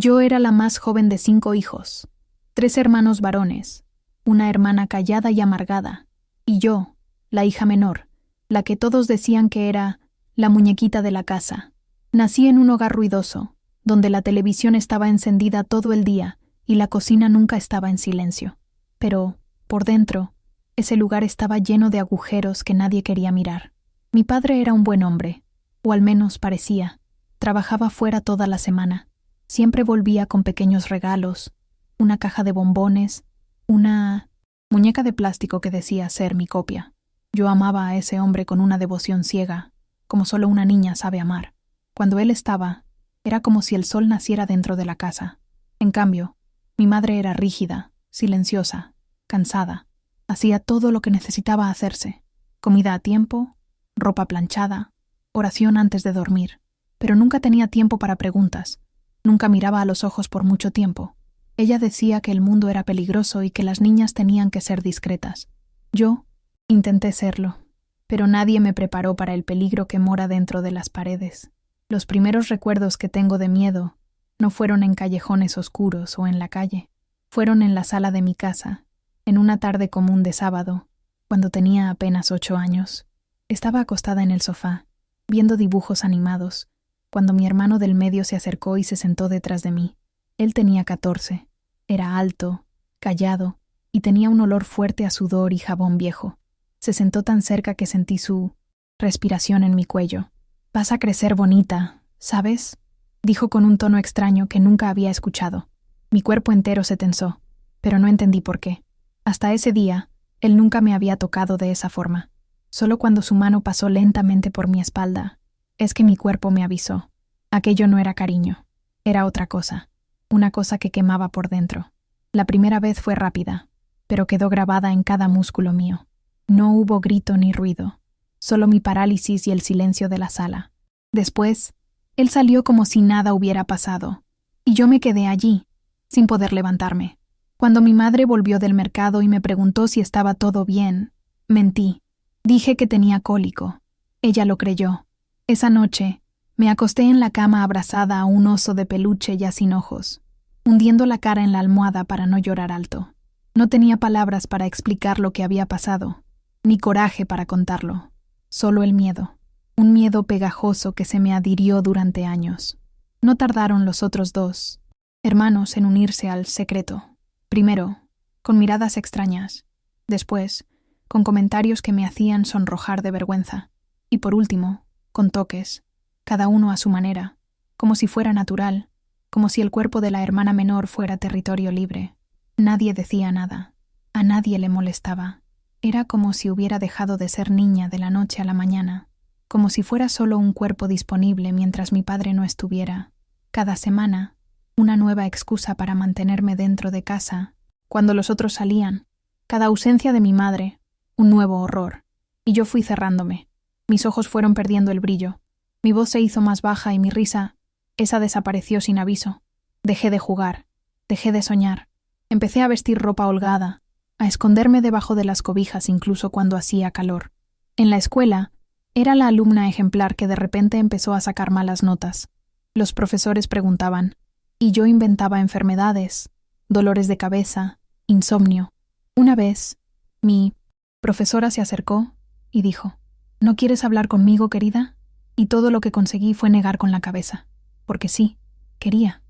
Yo era la más joven de 5 hijos, 3 hermanos varones, una hermana callada y amargada, y yo, la hija menor, la que todos decían que era la muñequita de la casa. Nací en un hogar ruidoso, donde la televisión estaba encendida todo el día y la cocina nunca estaba en silencio. Pero, por dentro, ese lugar estaba lleno de agujeros que nadie quería mirar. Mi padre era un buen hombre, o al menos parecía. Trabajaba fuera toda la semana. Siempre volvía con pequeños regalos, una caja de bombones, una muñeca de plástico que decía ser mi copia. Yo amaba a ese hombre con una devoción ciega, como solo una niña sabe amar. Cuando él estaba, era como si el sol naciera dentro de la casa. En cambio, mi madre era rígida, silenciosa, cansada. Hacía todo lo que necesitaba hacerse. Comida a tiempo, ropa planchada, oración antes de dormir. Pero nunca tenía tiempo para preguntas. Nunca miraba a los ojos por mucho tiempo. Ella decía que el mundo era peligroso y que las niñas tenían que ser discretas. Yo intenté serlo, pero nadie me preparó para el peligro que mora dentro de las paredes. Los primeros recuerdos que tengo de miedo no fueron en callejones oscuros o en la calle. Fueron en la sala de mi casa, en una tarde común de sábado, cuando tenía apenas 8 años. Estaba acostada en el sofá, viendo dibujos animados, cuando mi hermano del medio se acercó y se sentó detrás de mí. Él tenía 14. Era alto, callado, y tenía un olor fuerte a sudor y jabón viejo. Se sentó tan cerca que sentí su respiración en mi cuello. «Vas a crecer bonita, ¿sabes?», dijo con un tono extraño que nunca había escuchado. Mi cuerpo entero se tensó, pero no entendí por qué. Hasta ese día, él nunca me había tocado de esa forma. Solo cuando su mano pasó lentamente por mi espalda, es que mi cuerpo me avisó. Aquello no era cariño, era otra cosa, una cosa que quemaba por dentro. La primera vez fue rápida, pero quedó grabada en cada músculo mío. No hubo grito ni ruido, solo mi parálisis y el silencio de la sala. Después, él salió como si nada hubiera pasado, y yo me quedé allí, sin poder levantarme. Cuando mi madre volvió del mercado y me preguntó si estaba todo bien, mentí. Dije que tenía cólico. Ella lo creyó. Esa noche, me acosté en la cama abrazada a un oso de peluche ya sin ojos, hundiendo la cara en la almohada para no llorar alto. No tenía palabras para explicar lo que había pasado, ni coraje para contarlo. Solo el miedo. Un miedo pegajoso que se me adhirió durante años. No tardaron los otros 2 hermanos en unirse al secreto. Primero, con miradas extrañas. Después, con comentarios que me hacían sonrojar de vergüenza. Y por último, con toques, cada uno a su manera, como si fuera natural, como si el cuerpo de la hermana menor fuera territorio libre. Nadie decía nada. A nadie le molestaba. Era como si hubiera dejado de ser niña de la noche a la mañana, como si fuera solo un cuerpo disponible mientras mi padre no estuviera. Cada semana, una nueva excusa para mantenerme dentro de casa, cuando los otros salían. Cada ausencia de mi madre, un nuevo horror. Y yo fui cerrándome. Mis ojos fueron perdiendo el brillo. Mi voz se hizo más baja y mi risa, esa desapareció sin aviso. Dejé de jugar, dejé de soñar. Empecé a vestir ropa holgada, a esconderme debajo de las cobijas incluso cuando hacía calor. En la escuela, era la alumna ejemplar que de repente empezó a sacar malas notas. Los profesores preguntaban, y yo inventaba enfermedades, dolores de cabeza, insomnio. Una vez, mi profesora se acercó y dijo, «¿No quieres hablar conmigo, querida?». Y todo lo que conseguí fue negar con la cabeza. Porque sí, quería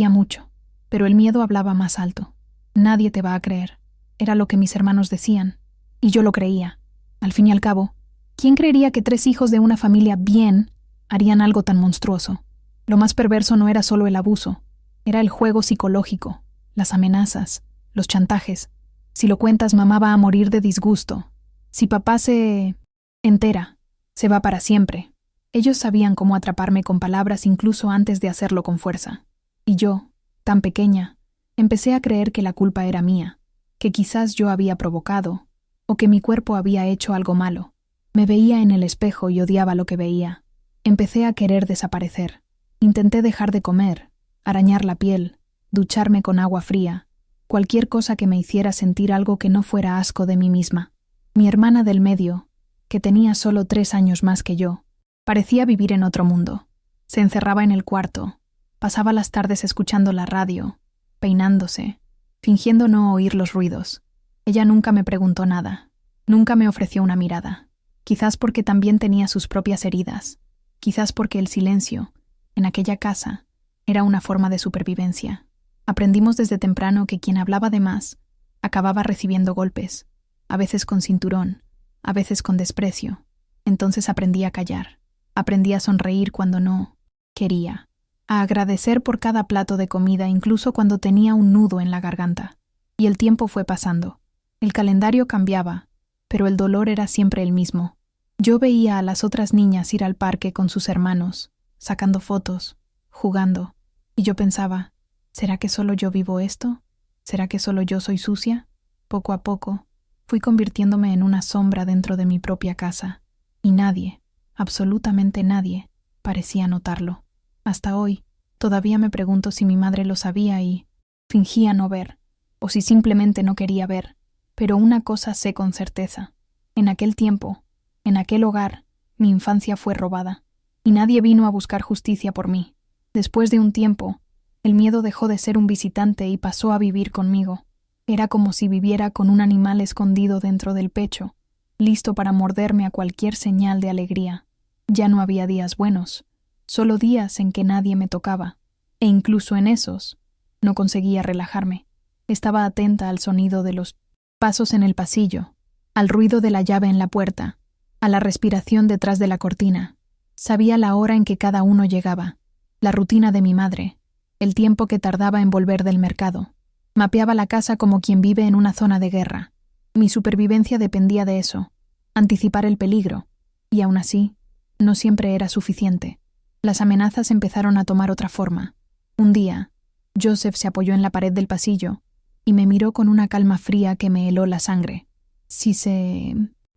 mucho. Pero el miedo hablaba más alto. Nadie te va a creer. Era lo que mis hermanos decían. Y yo lo creía. Al fin y al cabo, ¿quién creería que 3 hijos de una familia bien harían algo tan monstruoso? Lo más perverso no era solo el abuso. Era el juego psicológico, las amenazas, los chantajes. Si lo cuentas, mamá va a morir de disgusto. Si papá se entera, se va para siempre. Ellos sabían cómo atraparme con palabras incluso antes de hacerlo con fuerza. Y yo, tan pequeña, empecé a creer que la culpa era mía, que quizás yo había provocado, o que mi cuerpo había hecho algo malo. Me veía en el espejo y odiaba lo que veía. Empecé a querer desaparecer. Intenté dejar de comer, arañar la piel, ducharme con agua fría, cualquier cosa que me hiciera sentir algo que no fuera asco de mí misma. Mi hermana del medio, que tenía solo 3 años más que yo, parecía vivir en otro mundo. Se encerraba en el cuarto, Pasaba las tardes escuchando la radio, peinándose, fingiendo no oír los ruidos. Ella nunca me preguntó nada, nunca me ofreció una mirada. Quizás porque también tenía sus propias heridas, quizás porque el silencio, en aquella casa, era una forma de supervivencia. Aprendimos desde temprano que quien hablaba de más acababa recibiendo golpes, a veces con cinturón, a veces con desprecio. Entonces aprendí a callar, aprendí a sonreír cuando no quería, a agradecer por cada plato de comida incluso cuando tenía un nudo en la garganta. Y el tiempo fue pasando. El calendario cambiaba, pero el dolor era siempre el mismo. Yo veía a las otras niñas ir al parque con sus hermanos, sacando fotos, jugando, y yo pensaba, ¿será que solo yo vivo esto? ¿Será que solo yo soy sucia? Poco a poco, fui convirtiéndome en una sombra dentro de mi propia casa, y nadie, absolutamente nadie, parecía notarlo. Hasta hoy, todavía me pregunto si mi madre lo sabía y fingía no ver, o si simplemente no quería ver. Pero una cosa sé con certeza. En aquel tiempo, en aquel hogar, mi infancia fue robada, y nadie vino a buscar justicia por mí. Después de un tiempo, el miedo dejó de ser un visitante y pasó a vivir conmigo. Era como si viviera con un animal escondido dentro del pecho, listo para morderme a cualquier señal de alegría. Ya no había días buenos, solo días en que nadie me tocaba, e incluso en esos, no conseguía relajarme. Estaba atenta al sonido de los pasos en el pasillo, al ruido de la llave en la puerta, a la respiración detrás de la cortina. Sabía la hora en que cada uno llegaba, la rutina de mi madre, el tiempo que tardaba en volver del mercado. Mapeaba la casa como quien vive en una zona de guerra. Mi supervivencia dependía de eso, anticipar el peligro, y aún así, no siempre era suficiente. Las amenazas empezaron a tomar otra forma. Un día, Joseph se apoyó en la pared del pasillo y me miró con una calma fría que me heló la sangre.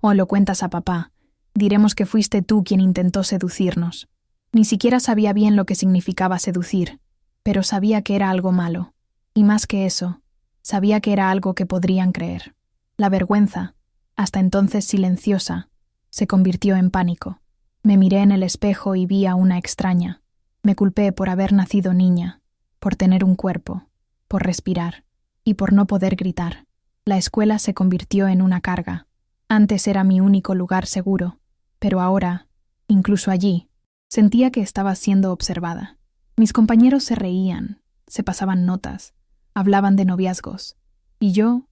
O lo cuentas a papá, diremos que fuiste tú quien intentó seducirnos. Ni siquiera sabía bien lo que significaba seducir, pero sabía que era algo malo. Y más que eso, sabía que era algo que podrían creer. La vergüenza, hasta entonces silenciosa, se convirtió en pánico. Me miré en el espejo y vi a una extraña. Me culpé por haber nacido niña, por tener un cuerpo, por respirar y por no poder gritar. La escuela se convirtió en una carga. Antes era mi único lugar seguro, pero ahora, incluso allí, sentía que estaba siendo observada. Mis compañeros se reían, se pasaban notas, hablaban de noviazgos, y yo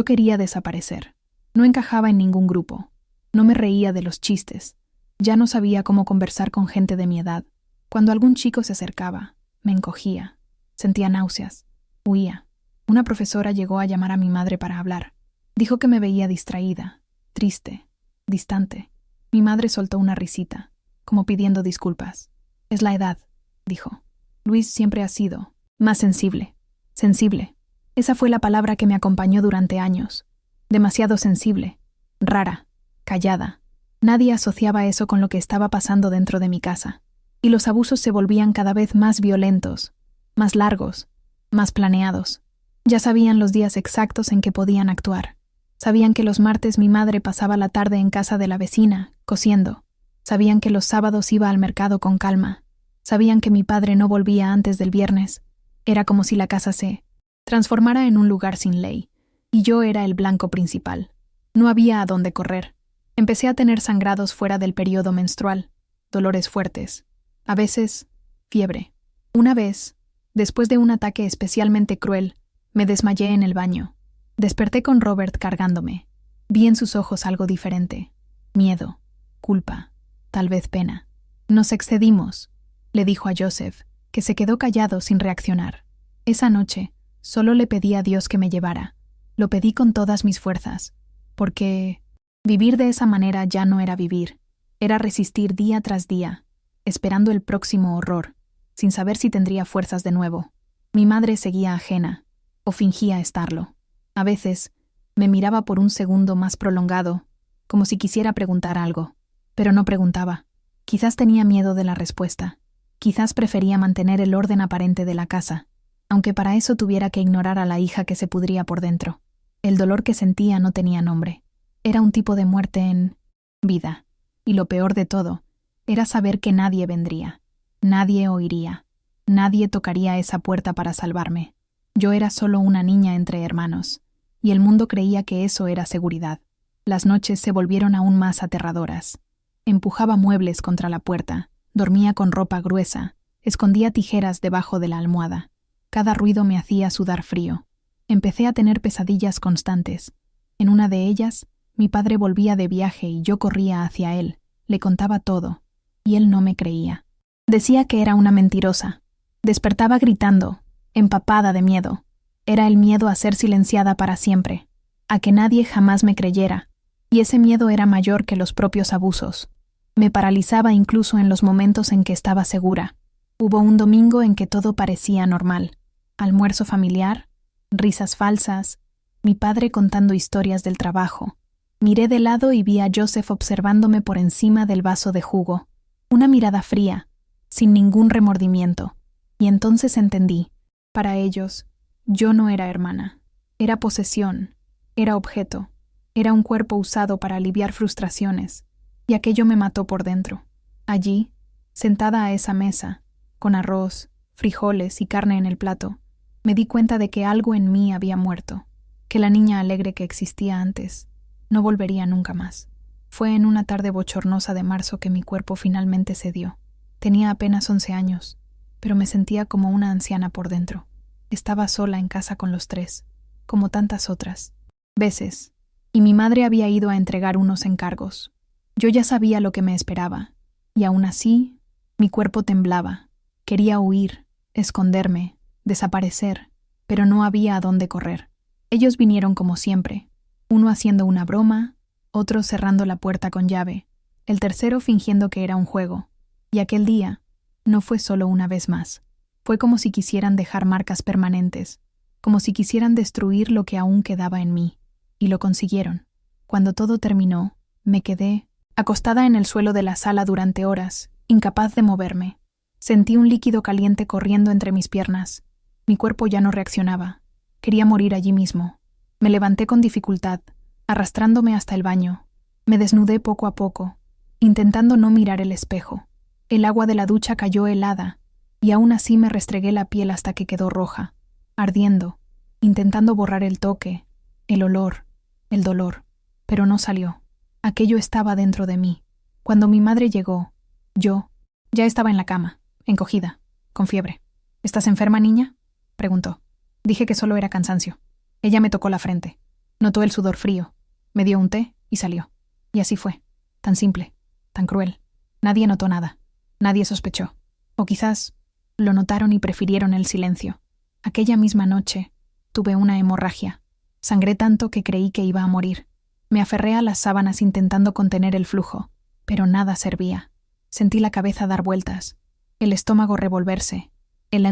quería desaparecer. No encajaba en ningún grupo, no me reía de los chistes, ya no sabía cómo conversar con gente de mi edad. Cuando algún chico se acercaba, me encogía, sentía náuseas, huía. Una profesora llegó a llamar a mi madre para hablar. Dijo que me veía distraída, triste, distante. Mi madre soltó una risita, como pidiendo disculpas. Es la edad, dijo. Luis siempre ha sido más sensible. Sensible. Esa fue la palabra que me acompañó durante años. Demasiado sensible, rara, callada. Nadie asociaba eso con lo que estaba pasando dentro de mi casa. Y los abusos se volvían cada vez más violentos, más largos, más planeados. Ya sabían los días exactos en que podían actuar. Sabían que los martes mi madre pasaba la tarde en casa de la vecina, cosiendo. Sabían que los sábados iba al mercado con calma. Sabían que mi padre no volvía antes del viernes. Era como si la casa se transformara en un lugar sin ley, y yo era el blanco principal. No había a dónde correr. Empecé a tener sangrados fuera del periodo menstrual, dolores fuertes, a veces fiebre. Una vez, después de un ataque especialmente cruel, me desmayé en el baño. Desperté con Robert cargándome. Vi en sus ojos algo diferente. Miedo, culpa, tal vez pena. Nos excedimos, le dijo a Joseph, que se quedó callado sin reaccionar. Esa noche, solo le pedí a Dios que me llevara. Lo pedí con todas mis fuerzas, porque vivir de esa manera ya no era vivir. Era resistir día tras día, esperando el próximo horror, sin saber si tendría fuerzas de nuevo. Mi madre seguía ajena, o fingía estarlo. A veces, me miraba por un segundo más prolongado, como si quisiera preguntar algo, pero no preguntaba. Quizás tenía miedo de la respuesta. Quizás prefería mantener el orden aparente de la casa, aunque para eso tuviera que ignorar a la hija que se pudría por dentro. El dolor que sentía no tenía nombre. Era un tipo de muerte en vida. Y lo peor de todo, era saber que nadie vendría. Nadie oiría. Nadie tocaría esa puerta para salvarme. Yo era solo una niña entre hermanos, y el mundo creía que eso era seguridad. Las noches se volvieron aún más aterradoras. Empujaba muebles contra la puerta, dormía con ropa gruesa, escondía tijeras debajo de la almohada. Cada ruido me hacía sudar frío. Empecé a tener pesadillas constantes. En una de ellas, mi padre volvía de viaje y yo corría hacia él. Le contaba todo, y él no me creía. Decía que era una mentirosa. Despertaba gritando, empapada de miedo. Era el miedo a ser silenciada para siempre, a que nadie jamás me creyera, y ese miedo era mayor que los propios abusos. Me paralizaba incluso en los momentos en que estaba segura. Hubo un domingo en que todo parecía normal. Almuerzo familiar, risas falsas, mi padre contando historias del trabajo. Miré de lado y vi a Joseph observándome por encima del vaso de jugo. Una mirada fría, sin ningún remordimiento. Y entonces entendí. Para ellos, yo no era hermana. Era posesión, era objeto, era un cuerpo usado para aliviar frustraciones. Y aquello me mató por dentro. Allí, sentada a esa mesa, con arroz, frijoles y carne en el plato, me di cuenta de que algo en mí había muerto, que la niña alegre que existía antes no volvería nunca más. Fue en una tarde bochornosa de marzo que mi cuerpo finalmente cedió. Tenía apenas 11 años, pero me sentía como una anciana por dentro. Estaba sola en casa con los 3, como tantas otras veces, y mi madre había ido a entregar unos encargos. Yo ya sabía lo que me esperaba, y aún así, mi cuerpo temblaba. Quería huir, esconderme, desaparecer, pero no había a dónde correr. Ellos vinieron como siempre, uno haciendo una broma, otro cerrando la puerta con llave, el tercero fingiendo que era un juego. Y aquel día no fue solo una vez más. Fue como si quisieran dejar marcas permanentes, como si quisieran destruir lo que aún quedaba en mí. Y lo consiguieron. Cuando todo terminó, me quedé acostada en el suelo de la sala durante horas, incapaz de moverme. Sentí un líquido caliente corriendo entre mis piernas. Mi cuerpo ya no reaccionaba. Quería morir allí mismo. Me levanté con dificultad, arrastrándome hasta el baño. Me desnudé poco a poco, intentando no mirar el espejo. El agua de la ducha cayó helada, y aún así me restregué la piel hasta que quedó roja, ardiendo, intentando borrar el toque, el olor, el dolor, pero no salió. Aquello estaba dentro de mí. Cuando mi madre llegó, yo ya estaba en la cama, encogida, con fiebre. ¿Estás enferma, niña?, preguntó. Dije que solo era cansancio. Ella me tocó la frente. Notó el sudor frío. Me dio un té y salió. Y así fue. Tan simple, tan cruel. Nadie notó nada. Nadie sospechó. O quizás lo notaron y prefirieron el silencio. Aquella misma noche tuve una hemorragia. Sangré tanto que creí que iba a morir. Me aferré a las sábanas intentando contener el flujo, pero nada servía. Sentí la cabeza dar vueltas, el estómago revolverse, el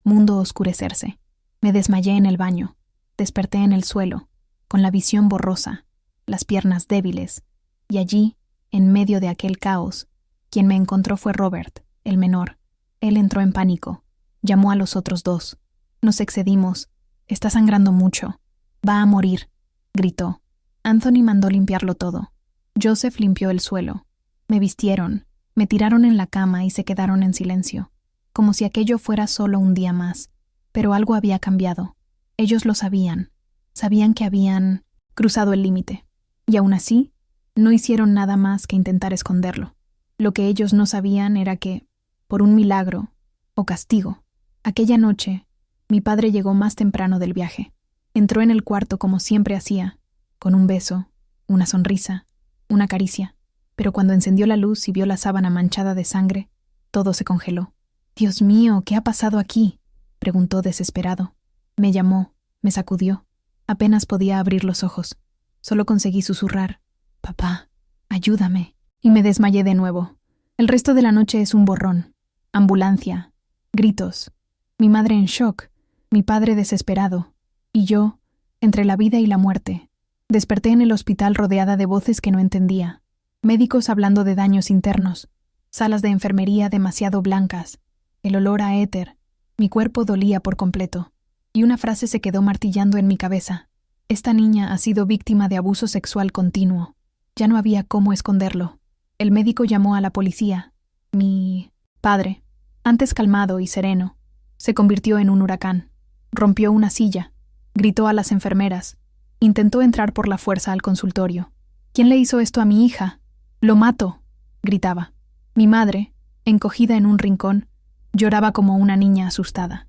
mundo oscurecerse. Me desmayé en el baño. Desperté en el suelo, con la visión borrosa, las piernas débiles, y allí, en medio de aquel caos, quien me encontró fue Robert, el menor. Él entró en pánico. Llamó a los otros 2. Nos excedimos. Está sangrando mucho. Va a morir, gritó. Anthony mandó limpiarlo todo. Joseph limpió el suelo. Me vistieron, me tiraron en la cama y se quedaron en silencio, como si aquello fuera solo un día más. Pero algo había cambiado. Ellos lo sabían. Sabían que habían cruzado el límite. Y aún así, no hicieron nada más que intentar esconderlo. Lo que ellos no sabían era que, por un milagro, o castigo, aquella noche, mi padre llegó más temprano del viaje. Entró en el cuarto como siempre hacía, con un beso, una sonrisa, una caricia. Pero cuando encendió la luz y vio la sábana manchada de sangre, todo se congeló. «Dios mío, ¿qué ha pasado aquí?», preguntó desesperado. Me llamó, me sacudió. Apenas podía abrir los ojos. Solo conseguí susurrar: «Papá, ayúdame». Y me desmayé de nuevo. El resto de la noche es un borrón. Ambulancia, gritos, mi madre en shock, mi padre desesperado, y yo, entre la vida y la muerte. Desperté en el hospital rodeada de voces que no entendía. Médicos hablando de daños internos, salas de enfermería demasiado blancas, el olor a éter. Mi cuerpo dolía por completo, y una frase se quedó martillando en mi cabeza: esta niña ha sido víctima de abuso sexual continuo. Ya no había cómo esconderlo. El médico llamó a la policía. Mi padre Antes calmado y sereno, se convirtió en un huracán. Rompió una silla, gritó a las enfermeras, intentó entrar por la fuerza al consultorio. «¿Quién le hizo esto a mi hija? ¡Lo mato!», gritaba. Mi madre, encogida en un rincón, lloraba como una niña asustada.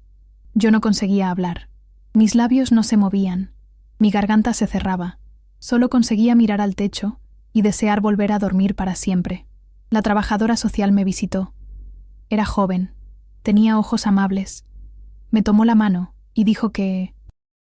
Yo no conseguía hablar. Mis labios no se movían. Mi garganta se cerraba. Solo conseguía mirar al techo y desear volver a dormir para siempre. La trabajadora social me visitó. Era joven. Tenía ojos amables. Me tomó la mano y dijo que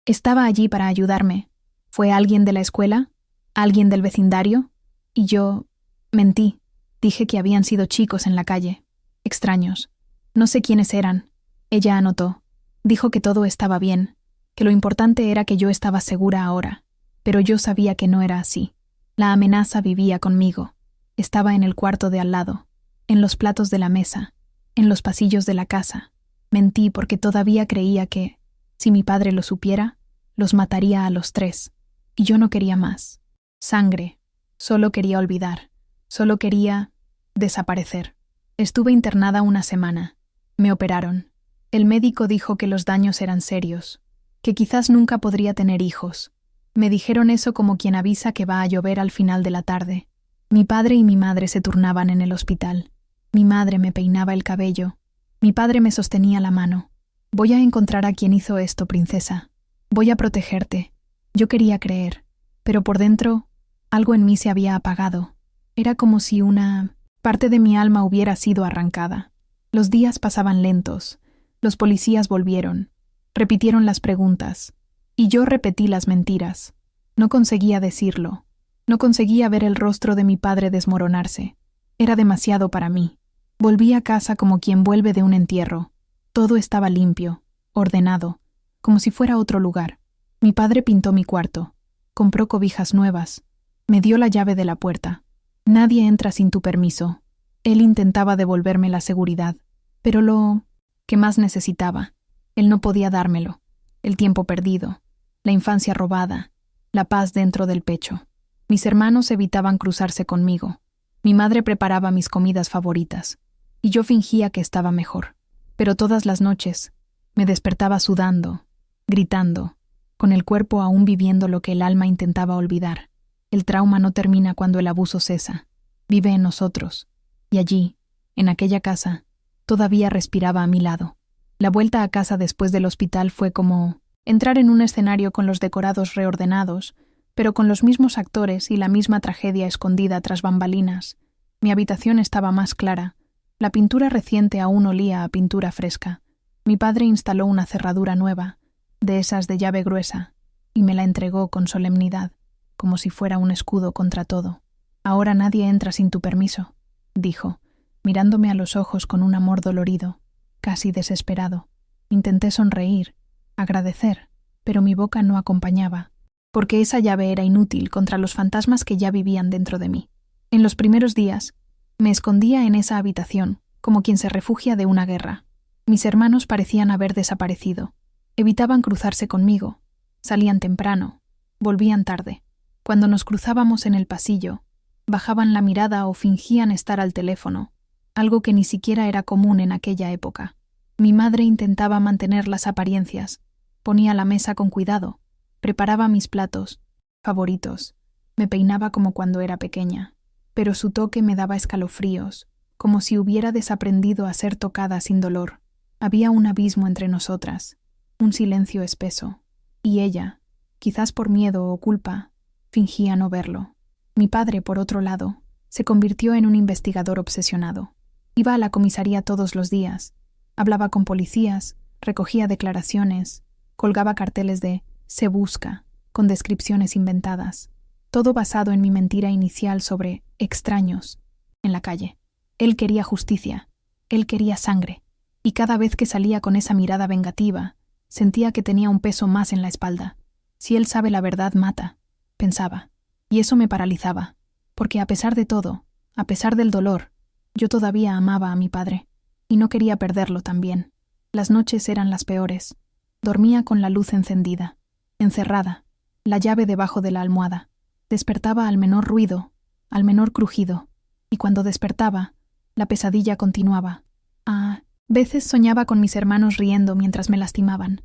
estaba allí para ayudarme. ¿Fue alguien de la escuela? ¿Alguien del vecindario? Y yo mentí. Dije que habían sido chicos en la calle. Extraños. No sé quiénes eran. Ella anotó. Dijo que todo estaba bien, que lo importante era que yo estaba segura ahora. Pero yo sabía que no era así. La amenaza vivía conmigo. Estaba en el cuarto de al lado, en los platos de la mesa, en los pasillos de la casa. Mentí porque todavía creía que, si mi padre lo supiera, los mataría a los tres. Y yo no quería más. Sangre. Solo quería olvidar. Solo quería desaparecer. Estuve internada una semana. Me operaron. El médico dijo que los daños eran serios, que quizás nunca podría tener hijos. Me dijeron eso como quien avisa que va a llover al final de la tarde. Mi padre y mi madre se turnaban en el hospital. Mi madre me peinaba el cabello. Mi padre me sostenía la mano. «Voy a encontrar a quien hizo esto, princesa. Voy a protegerte». Yo quería creer, pero por dentro, algo en mí se había apagado. Era como si una parte de mi alma hubiera sido arrancada. Los días pasaban lentos. Los policías volvieron. Repitieron las preguntas. Y yo repetí las mentiras. No conseguía decirlo. No conseguía ver el rostro de mi padre desmoronarse. Era demasiado para mí. Volví a casa como quien vuelve de un entierro. Todo estaba limpio, ordenado, como si fuera otro lugar. Mi padre pintó mi cuarto. Compró cobijas nuevas. Me dio la llave de la puerta. «Nadie entra sin tu permiso». Él intentaba devolverme la seguridad, pero lo que más necesitaba, él no podía dármelo. El tiempo perdido, la infancia robada, la paz dentro del pecho. Mis hermanos evitaban cruzarse conmigo. Mi madre preparaba mis comidas favoritas, y yo fingía que estaba mejor. Pero todas las noches me despertaba sudando, gritando, con el cuerpo aún viviendo lo que el alma intentaba olvidar. El trauma no termina cuando el abuso cesa. Vive en nosotros. Y allí, en aquella casa, todavía respiraba a mi lado. La vuelta a casa después del hospital fue como entrar en un escenario con los decorados reordenados, pero con los mismos actores y la misma tragedia escondida tras bambalinas. Mi habitación estaba más clara. La pintura reciente aún olía a pintura fresca. Mi padre instaló una cerradura nueva, de esas de llave gruesa, y me la entregó con solemnidad, como si fuera un escudo contra todo. «Ahora nadie entra sin tu permiso», dijo, mirándome a los ojos con un amor dolorido, casi desesperado. Intenté sonreír, agradecer, pero mi boca no acompañaba, porque esa llave era inútil contra los fantasmas que ya vivían dentro de mí. En los primeros días, me escondía en esa habitación, como quien se refugia de una guerra. Mis hermanos parecían haber desaparecido. Evitaban cruzarse conmigo. Salían temprano. Volvían tarde. Cuando nos cruzábamos en el pasillo, bajaban la mirada o fingían estar al teléfono, algo que ni siquiera era común en aquella época. Mi madre intentaba mantener las apariencias. Ponía la mesa con cuidado. Preparaba mis platos favoritos. Me peinaba como cuando era pequeña. Pero su toque me daba escalofríos, como si hubiera desaprendido a ser tocada sin dolor. Había un abismo entre nosotras, un silencio espeso, y ella, quizás por miedo o culpa, fingía no verlo. Mi padre, por otro lado, se convirtió en un investigador obsesionado. Iba a la comisaría todos los días, hablaba con policías, recogía declaraciones, colgaba carteles de «se busca», con descripciones inventadas. Todo basado en mi mentira inicial sobre extraños en la calle. Él quería justicia, él quería sangre, y cada vez que salía con esa mirada vengativa, sentía que tenía un peso más en la espalda. Si él sabe la verdad, mata, pensaba, y eso me paralizaba, porque a pesar de todo, a pesar del dolor, yo todavía amaba a mi padre, y no quería perderlo también. Las noches eran las peores. Dormía con la luz encendida, encerrada, la llave debajo de la almohada. Despertaba al menor ruido, al menor crujido, y cuando despertaba, la pesadilla continuaba. Veces soñaba con mis hermanos riendo mientras me lastimaban.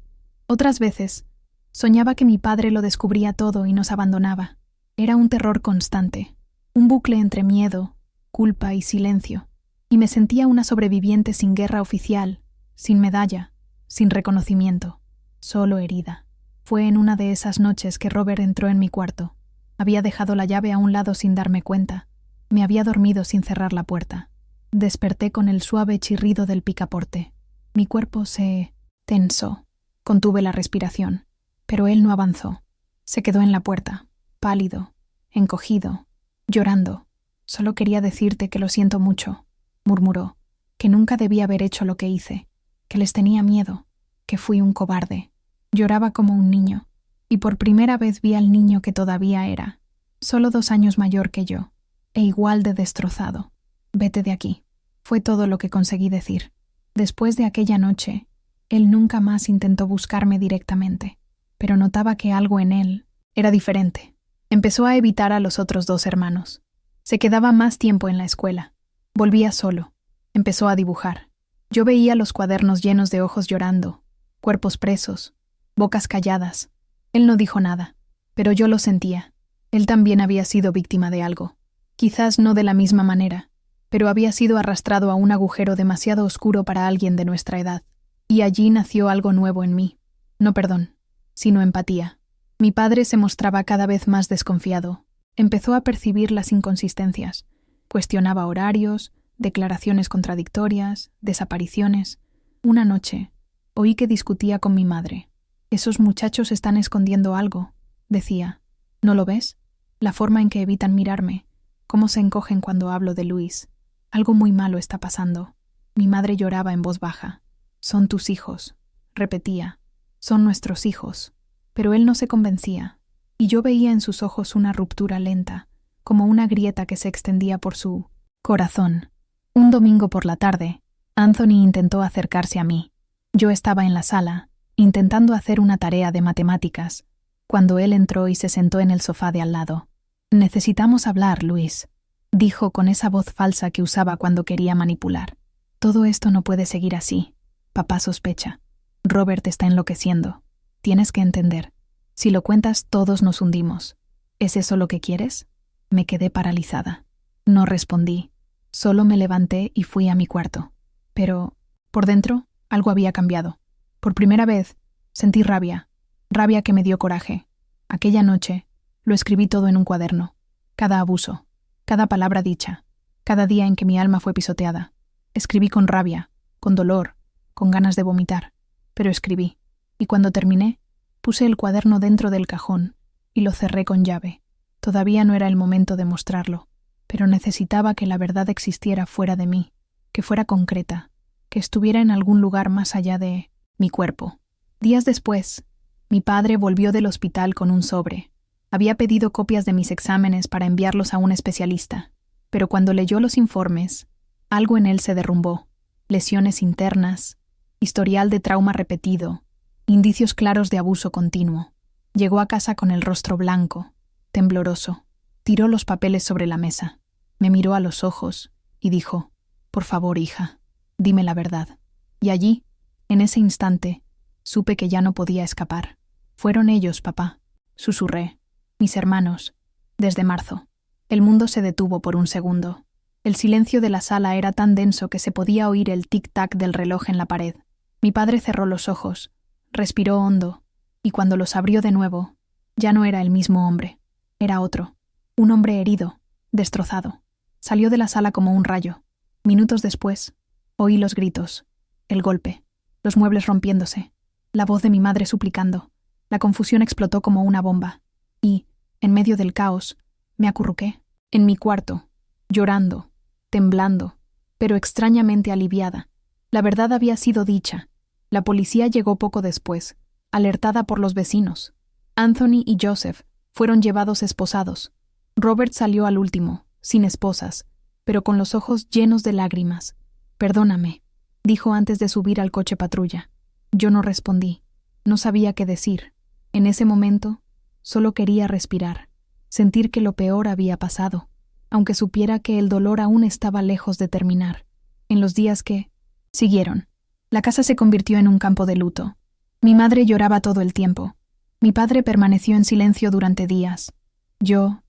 Otras veces soñaba que mi padre lo descubría todo y nos abandonaba. Era un terror constante, un bucle entre miedo, culpa y silencio, y me sentía una sobreviviente sin guerra oficial, sin medalla, sin reconocimiento, solo herida. Fue en una de esas noches que Robert entró en mi cuarto. Había dejado la llave a un lado sin darme cuenta. Me había dormido sin cerrar la puerta. Desperté con el suave chirrido del picaporte. Mi cuerpo se tensó. Contuve la respiración, pero él no avanzó. Se quedó en la puerta, pálido, encogido, llorando. «Solo quería decirte que lo siento mucho», murmuró, «que nunca debí haber hecho lo que hice, que les tenía miedo, que fui un cobarde». Lloraba como un niño, y por primera vez vi al niño que todavía era, solo 2 años mayor que yo, e igual de destrozado. «Vete de aquí», fue todo lo que conseguí decir. Después de aquella noche, él nunca más intentó buscarme directamente, pero notaba que algo en él era diferente. Empezó a evitar a los otros 2 hermanos. Se quedaba más tiempo en la escuela. Volvía solo. Empezó a dibujar. Yo veía los cuadernos llenos de ojos llorando, cuerpos presos, bocas calladas. Él no dijo nada, pero yo lo sentía. Él también había sido víctima de algo. Quizás no de la misma manera, pero había sido arrastrado a un agujero demasiado oscuro para alguien de nuestra edad. Y allí nació algo nuevo en mí. No perdón, sino empatía. Mi padre se mostraba cada vez más desconfiado. Empezó a percibir las inconsistencias. Cuestionaba horarios, declaraciones contradictorias, desapariciones. Una noche, oí que discutía con mi madre. «Esos muchachos están escondiendo algo», decía. «¿No lo ves? La forma en que evitan mirarme, cómo se encogen cuando hablo de Luis. Algo muy malo está pasando». Mi madre lloraba en voz baja. «Son tus hijos», repetía. «Son nuestros hijos». Pero él no se convencía, y yo veía en sus ojos una ruptura lenta, como una grieta que se extendía por su corazón. Un domingo por la tarde, Anthony intentó acercarse a mí. Yo estaba en la sala, intentando hacer una tarea de matemáticas, cuando él entró y se sentó en el sofá de al lado. «Necesitamos hablar, Luis», dijo con esa voz falsa que usaba cuando quería manipular. «Todo esto no puede seguir así. Papá sospecha. Robert está enloqueciendo. Tienes que entender. Si lo cuentas, todos nos hundimos. ¿Es eso lo que quieres?» Me quedé paralizada. No respondí. Solo me levanté y fui a mi cuarto. Pero, por dentro, algo había cambiado. Por primera vez, sentí rabia. Rabia que me dio coraje. Aquella noche, lo escribí todo en un cuaderno. Cada abuso, cada palabra dicha, cada día en que mi alma fue pisoteada. Escribí con rabia, con dolor, con ganas de vomitar. Pero escribí. Y cuando terminé, puse el cuaderno dentro del cajón y lo cerré con llave. Todavía no era el momento de mostrarlo, pero necesitaba que la verdad existiera fuera de mí, que fuera concreta, que estuviera en algún lugar más allá de mi cuerpo. Días después, mi padre volvió del hospital con un sobre. Había pedido copias de mis exámenes para enviarlos a un especialista, pero cuando leyó los informes, algo en él se derrumbó. Lesiones internas, historial de trauma repetido, indicios claros de abuso continuo. Llegó a casa con el rostro blanco, tembloroso. Tiró los papeles sobre la mesa. Me miró a los ojos y dijo: «Por favor, hija, dime la verdad». Y allí, en ese instante, supe que ya no podía escapar. «Fueron ellos, papá», susurré. «Mis hermanos. Desde marzo». El mundo se detuvo por un segundo. El silencio de la sala era tan denso que se podía oír el tic-tac del reloj en la pared. Mi padre cerró los ojos. Respiró hondo, y cuando los abrió de nuevo, ya no era el mismo hombre. Era otro, un hombre herido, destrozado. Salió de la sala como un rayo. Minutos después, oí los gritos, el golpe, los muebles rompiéndose, la voz de mi madre suplicando. La confusión explotó como una bomba, y, en medio del caos, me acurruqué, en mi cuarto, llorando, temblando, pero extrañamente aliviada. La verdad había sido dicha. La policía llegó poco después, alertada por los vecinos. Anthony y Joseph fueron llevados esposados. Robert salió al último, sin esposas, pero con los ojos llenos de lágrimas. «Perdóname», dijo antes de subir al coche patrulla. Yo no respondí. No sabía qué decir. En ese momento, solo quería respirar, sentir que lo peor había pasado, aunque supiera que el dolor aún estaba lejos de terminar. En los días que siguieron, La casa se convirtió en un campo de luto. Mi madre lloraba todo el tiempo. Mi padre permaneció en silencio durante días. Yo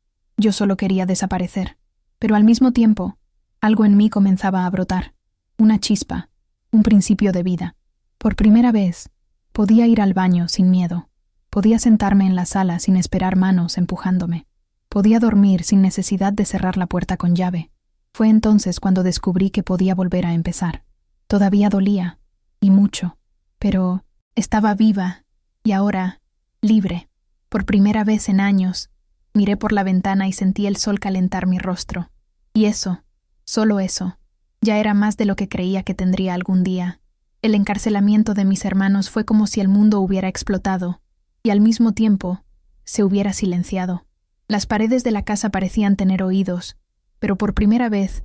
solo quería desaparecer. Pero al mismo tiempo, algo en mí comenzaba a brotar. Una chispa, un principio de vida. Por primera vez, podía ir al baño sin miedo. Podía sentarme en la sala sin esperar manos empujándome. Podía dormir sin necesidad de cerrar la puerta con llave. Fue entonces cuando descubrí que podía volver a empezar. Todavía dolía, y mucho, pero estaba viva, y ahora, libre. Por primera vez en años, miré por la ventana y sentí el sol calentar mi rostro. Y eso, solo eso, ya era más de lo que creía que tendría algún día. El encarcelamiento de mis hermanos fue como si el mundo hubiera explotado, y al mismo tiempo, se hubiera silenciado. Las paredes de la casa parecían tener oídos, pero por primera vez,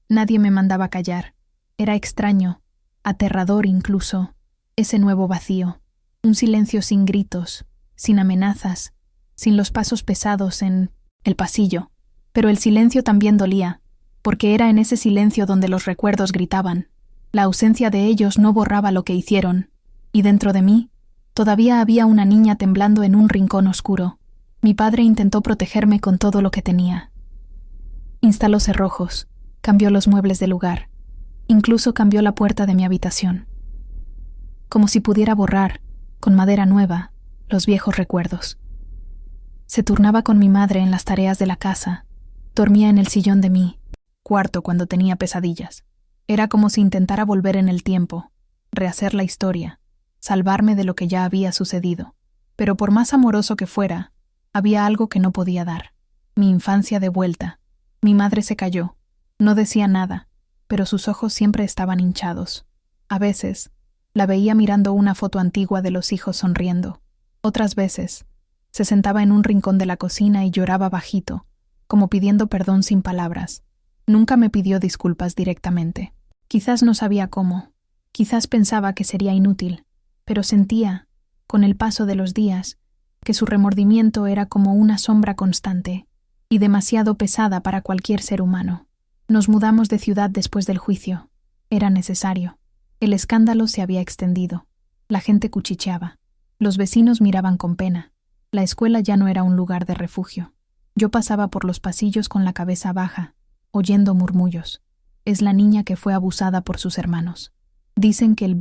nadie me mandaba callar. Era extraño, aterrador incluso, ese nuevo vacío. Un silencio sin gritos, sin amenazas, sin los pasos pesados en el pasillo. Pero el silencio también dolía, porque era en ese silencio donde los recuerdos gritaban. La ausencia de ellos no borraba lo que hicieron, y dentro de mí, todavía había una niña temblando en un rincón oscuro. Mi padre intentó protegerme con todo lo que tenía. Instaló cerrojos, cambió los muebles de lugar, incluso cambió la puerta de mi habitación. Como si pudiera borrar, con madera nueva, los viejos recuerdos. Se turnaba con mi madre en las tareas de la casa, dormía en el sillón de mi cuarto cuando tenía pesadillas. Era como si intentara volver en el tiempo, rehacer la historia, salvarme de lo que ya había sucedido. Pero por más amoroso que fuera, había algo que no podía dar. Mi infancia de vuelta. Mi madre se calló. No decía nada, pero sus ojos siempre estaban hinchados. A veces, la veía mirando una foto antigua de los hijos sonriendo. Otras veces, se sentaba en un rincón de la cocina y lloraba bajito, como pidiendo perdón sin palabras. Nunca me pidió disculpas directamente. Quizás no sabía cómo, quizás pensaba que sería inútil, pero sentía, con el paso de los días, que su remordimiento era como una sombra constante y demasiado pesada para cualquier ser humano. Nos mudamos de ciudad después del juicio. Era necesario. El escándalo se había extendido. La gente cuchicheaba. Los vecinos miraban con pena. La escuela ya no era un lugar de refugio. Yo pasaba por los pasillos con la cabeza baja, oyendo murmullos. Es la niña que fue abusada por sus hermanos. Dicen que el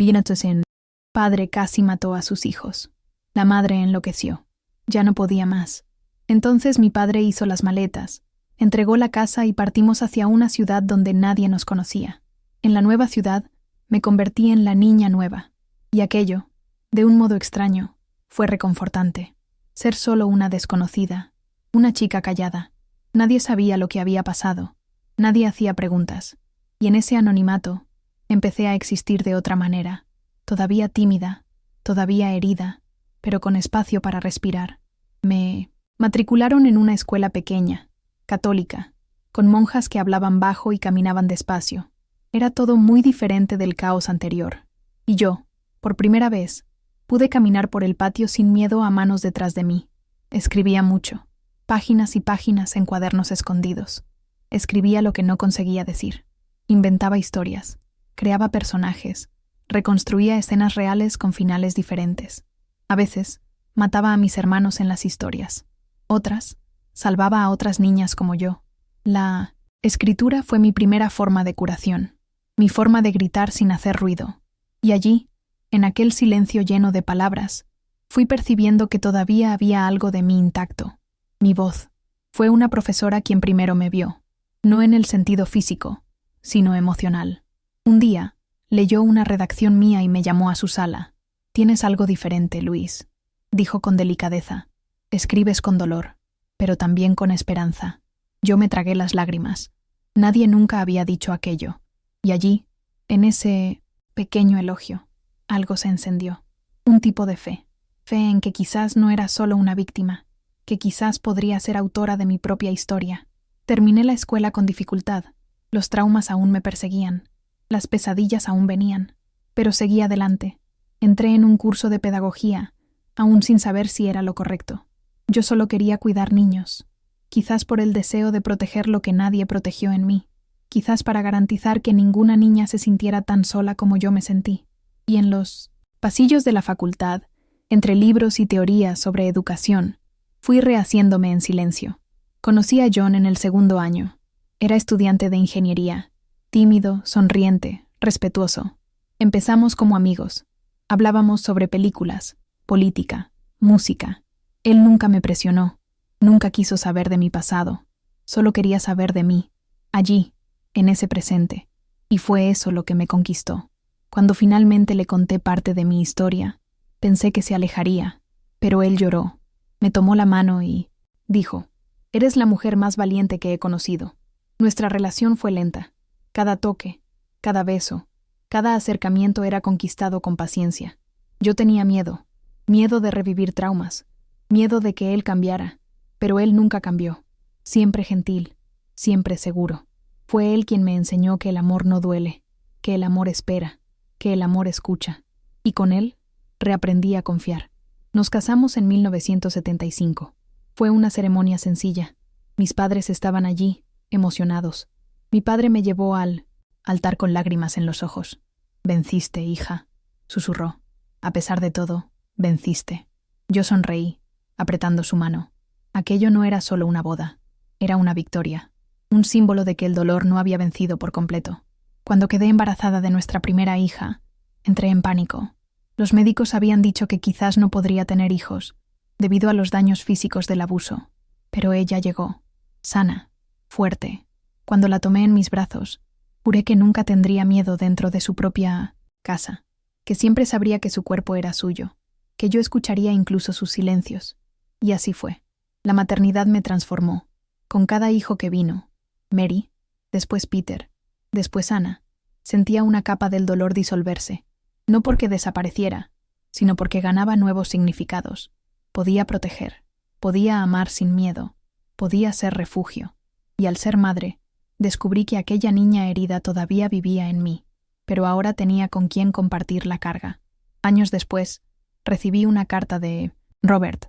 padre casi mató a sus hijos. La madre enloqueció. Ya no podía más. Entonces mi padre hizo las maletas, entregó la casa y partimos hacia una ciudad donde nadie nos conocía. En la nueva ciudad, me convertí en la niña nueva. Y aquello, de un modo extraño, fue reconfortante. Ser solo una desconocida, una chica callada. Nadie sabía lo que había pasado. Nadie hacía preguntas. Y en ese anonimato, empecé a existir de otra manera, todavía tímida, todavía herida, pero con espacio para respirar. Me matricularon en una escuela pequeña, católica, con monjas que hablaban bajo y caminaban despacio. Era todo muy diferente del caos anterior. Y yo, por primera vez, pude caminar por el patio sin miedo a manos detrás de mí. Escribía mucho, páginas y páginas en cuadernos escondidos. Escribía lo que no conseguía decir. Inventaba historias, creaba personajes, reconstruía escenas reales con finales diferentes. A veces, mataba a mis hermanos en las historias. Otras, salvaba a otras niñas como yo. La escritura fue mi primera forma de curación, mi forma de gritar sin hacer ruido. Y allí, en aquel silencio lleno de palabras, fui percibiendo que todavía había algo de mí intacto. Mi voz. Fue una profesora quien primero me vio, no en el sentido físico, sino emocional. Un día, leyó una redacción mía y me llamó a su sala. «Tienes algo diferente, Luis», dijo con delicadeza. «Escribes con dolor, pero también con esperanza». Yo me tragué las lágrimas. Nadie nunca había dicho aquello. Y allí, en ese pequeño elogio, algo se encendió. Un tipo de fe. Fe en que quizás no era solo una víctima, que quizás podría ser autora de mi propia historia. Terminé la escuela con dificultad. Los traumas aún me perseguían. Las pesadillas aún venían. Pero seguí adelante. Entré en un curso de pedagogía, aún sin saber si era lo correcto. Yo solo quería cuidar niños. Quizás por el deseo de proteger lo que nadie protegió en mí. Quizás para garantizar que ninguna niña se sintiera tan sola como yo me sentí. Y en los pasillos de la facultad, entre libros y teorías sobre educación, fui rehaciéndome en silencio. Conocí a John en el segundo año. Era estudiante de ingeniería, tímido, sonriente, respetuoso. Empezamos como amigos. Hablábamos sobre películas, política, música. Él nunca me presionó, nunca quiso saber de mi pasado. Solo quería saber de mí, allí, en ese presente. Y fue eso lo que me conquistó. Cuando finalmente le conté parte de mi historia, pensé que se alejaría, pero él lloró, me tomó la mano y dijo: «Eres la mujer más valiente que he conocido». Nuestra relación fue lenta. Cada toque, cada beso, cada acercamiento era conquistado con paciencia. Yo tenía miedo de revivir traumas, miedo de que él cambiara, pero él nunca cambió. Siempre gentil, siempre seguro. Fue él quien me enseñó que el amor no duele, que el amor espera, que el amor escucha. Y con él, reaprendí a confiar. Nos casamos en 1975. Fue una ceremonia sencilla. Mis padres estaban allí, emocionados. Mi padre me llevó al altar con lágrimas en los ojos. «Venciste, hija», susurró. «A pesar de todo, venciste». Yo sonreí, apretando su mano. Aquello no era solo una boda, era una victoria, un símbolo de que el dolor no había vencido por completo. Cuando quedé embarazada de nuestra primera hija, entré en pánico. Los médicos habían dicho que quizás no podría tener hijos, debido a los daños físicos del abuso. Pero ella llegó, sana, fuerte. Cuando la tomé en mis brazos, juré que nunca tendría miedo dentro de su propia casa, que siempre sabría que su cuerpo era suyo, que yo escucharía incluso sus silencios. Y así fue. La maternidad me transformó. Con cada hijo que vino, Mary, después Peter, después Anna, sentía una capa del dolor disolverse, no porque desapareciera, sino porque ganaba nuevos significados. Podía proteger, podía amar sin miedo, podía ser refugio. Y al ser madre, descubrí que aquella niña herida todavía vivía en mí, pero ahora tenía con quién compartir la carga. Años después, recibí una carta de Robert.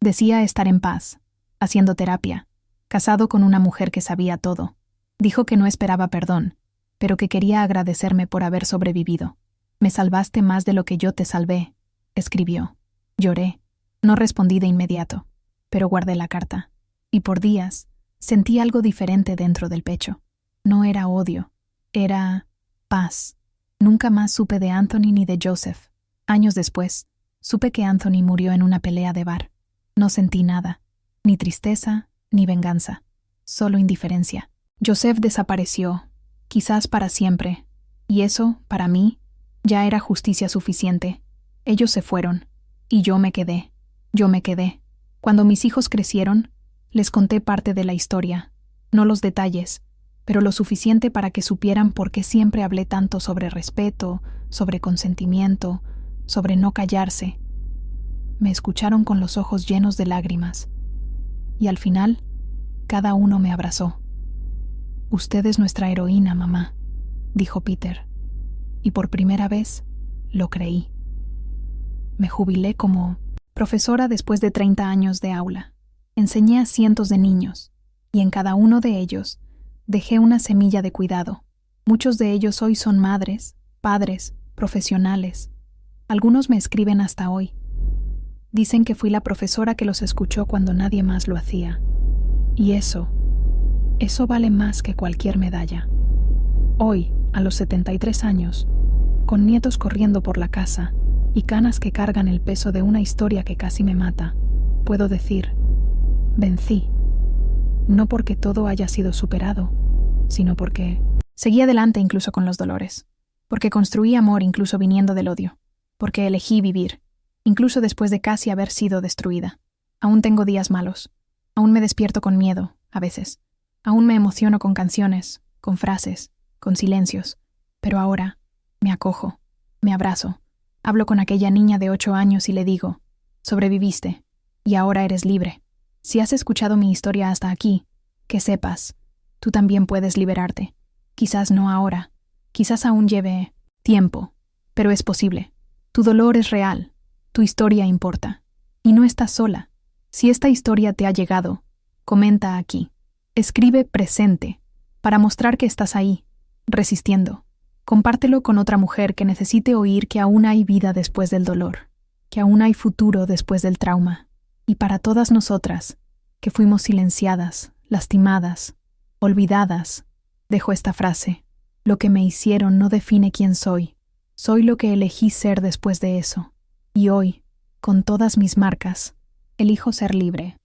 Decía estar en paz, haciendo terapia, casado con una mujer que sabía todo. Dijo que no esperaba perdón, pero que quería agradecerme por haber sobrevivido. «Me salvaste más de lo que yo te salvé», escribió. Lloré. No respondí de inmediato, pero guardé la carta. Y por días, sentí algo diferente dentro del pecho. No era odio, era paz. Nunca más supe de Anthony ni de Joseph. Años después, supe que Anthony murió en una pelea de bar. No sentí nada, ni tristeza, ni venganza, solo indiferencia. Joseph desapareció, quizás para siempre, y eso, para mí, ya era justicia suficiente. Ellos se fueron, y yo me quedé. Cuando mis hijos crecieron, les conté parte de la historia, no los detalles, pero lo suficiente para que supieran por qué siempre hablé tanto sobre respeto, sobre consentimiento, sobre no callarse. Me escucharon con los ojos llenos de lágrimas, y al final, cada uno me abrazó. «Usted es nuestra heroína, mamá», dijo Peter, y por primera vez lo creí. Me jubilé como profesora después de 30 años de aula. Enseñé a cientos de niños, y en cada uno de ellos dejé una semilla de cuidado. Muchos de ellos hoy son madres, padres, profesionales. Algunos me escriben hasta hoy. Dicen que fui la profesora que los escuchó cuando nadie más lo hacía. Y eso vale más que cualquier medalla. Hoy, a los 73 años, con nietos corriendo por la casa y canas que cargan el peso de una historia que casi me mata, puedo decir: vencí. No porque todo haya sido superado, sino porque seguí adelante incluso con los dolores, porque construí amor incluso viniendo del odio, porque elegí vivir, incluso después de casi haber sido destruida. Aún tengo días malos, aún me despierto con miedo, a veces, aún me emociono con canciones, con frases, con silencios, pero ahora me acojo, me abrazo, hablo con aquella niña de 8 años y le digo: sobreviviste, y ahora eres libre. Si has escuchado mi historia hasta aquí, que sepas, tú también puedes liberarte. Quizás no ahora, quizás aún lleve tiempo, pero es posible. Tu dolor es real, tu historia importa, y no estás sola. Si esta historia te ha llegado, comenta aquí. Escribe presente, para mostrar que estás ahí, resistiendo, Compártelo con otra mujer que necesite oír que aún hay vida después del dolor, que aún hay futuro después del trauma. Y para todas nosotras, que fuimos silenciadas, lastimadas, olvidadas, dejo esta frase: lo que me hicieron no define quién soy. Soy lo que elegí ser después de eso. Y hoy, con todas mis marcas, elijo ser libre.